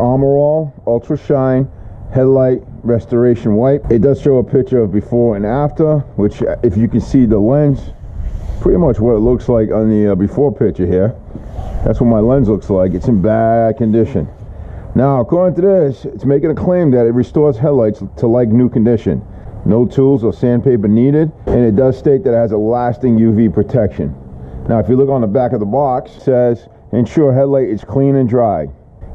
Armour Ultra Shine Headlight Restoration Wipe. It does show a picture of before and after, which if you can see the lens, pretty much what it looks like on the before picture here. That's what my lens looks like. It's in bad condition. Now, according to this, it's making a claim that it restores headlights to like new condition. No tools or sandpaper needed, and it does state that it has a lasting UV protection. Now, if you look on the back of the box, it says, ensure headlight is clean and dry.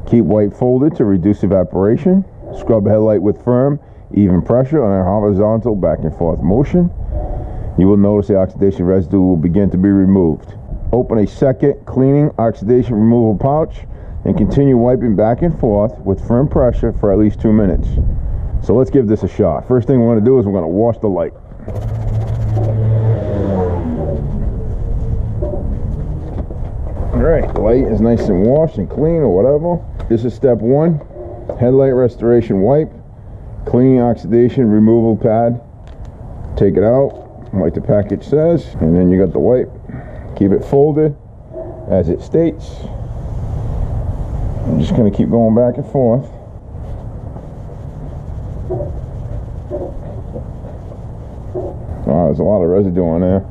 Keep wipe folded to reduce evaporation. Scrub headlight with firm, even pressure on a horizontal back and forth motion. You will notice the oxidation residue will begin to be removed. Open a second cleaning oxidation removal pouch and continue wiping back and forth with firm pressure for at least 2 minutes. So let's give this a shot. First thing we're going to do is we're going to wash the light. Alright, the light is nice and washed and clean or whatever. This is step 1. Headlight restoration wipe. Cleaning oxidation removal pad. Take it out like the package says, and then you got the wipe. Keep it folded as it states. I'm just going to keep going back and forth. Wow, there's a lot of residue on there.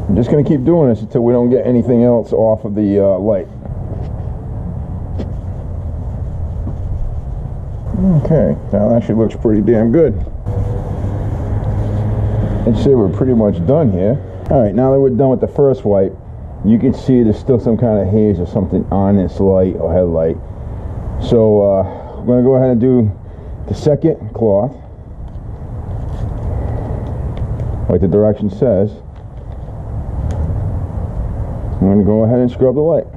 I'm just going to keep doing this until we don't get anything else off of the light. Okay, now that actually looks pretty damn good. I'd say we're pretty much done here. Alright, now that we're done with the first wipe, you can see there's still some kind of haze or something on this light or headlight. So we're going to go ahead and do the second cloth, like the direction says. I'm going to go ahead and scrub the light.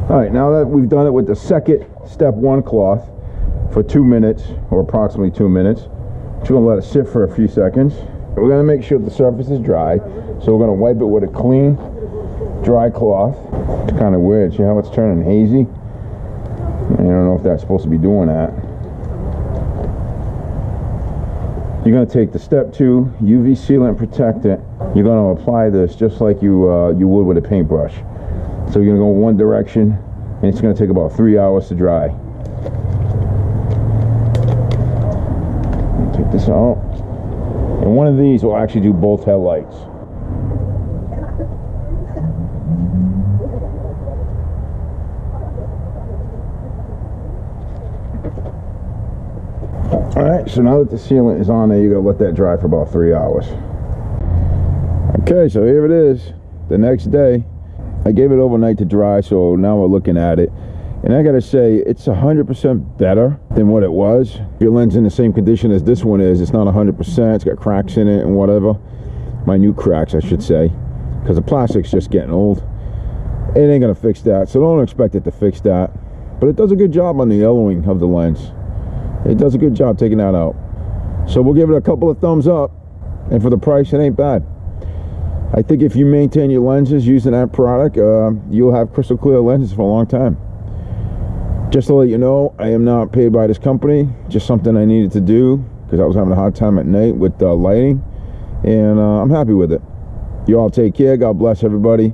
Alright, now that we've done it with the second step 1 cloth for 2 minutes, or approximately 2 minutes, just going to let it sit for a few seconds. We're going to make sure the surface is dry, so we're going to wipe it with a clean, dry cloth. It's kind of weird, see how it's turning hazy? I don't know if that's supposed to be doing that. You're going to take the step 2 UV sealant protectant. You're going to apply this just like you would with a paintbrush. So you're going to go one direction, and it's going to take about 3 hours to dry. Take this out. And one of these will actually do both headlights. Alright, so now that the sealant is on there, you're going to let that dry for about 3 hours. Okay, so here it is, the next day. I gave it overnight to dry, so now we're looking at it. And I gotta say, it's 100% better than what it was. If your lens in the same condition as this one is, it's not 100%. It's got cracks in it and whatever. Minute cracks, I should say. Because the plastic's just getting old. It ain't gonna fix that, so don't expect it to fix that. But it does a good job on the yellowing of the lens. It does a good job taking that out. So we'll give it a couple of thumbs up. And for the price, it ain't bad. I think if you maintain your lenses using that product, you'll have crystal clear lenses for a long time. Just to let you know, I am not paid by this company. Just something I needed to do because I was having a hard time at night with lighting. And I'm happy with it. You all take care. God bless everybody.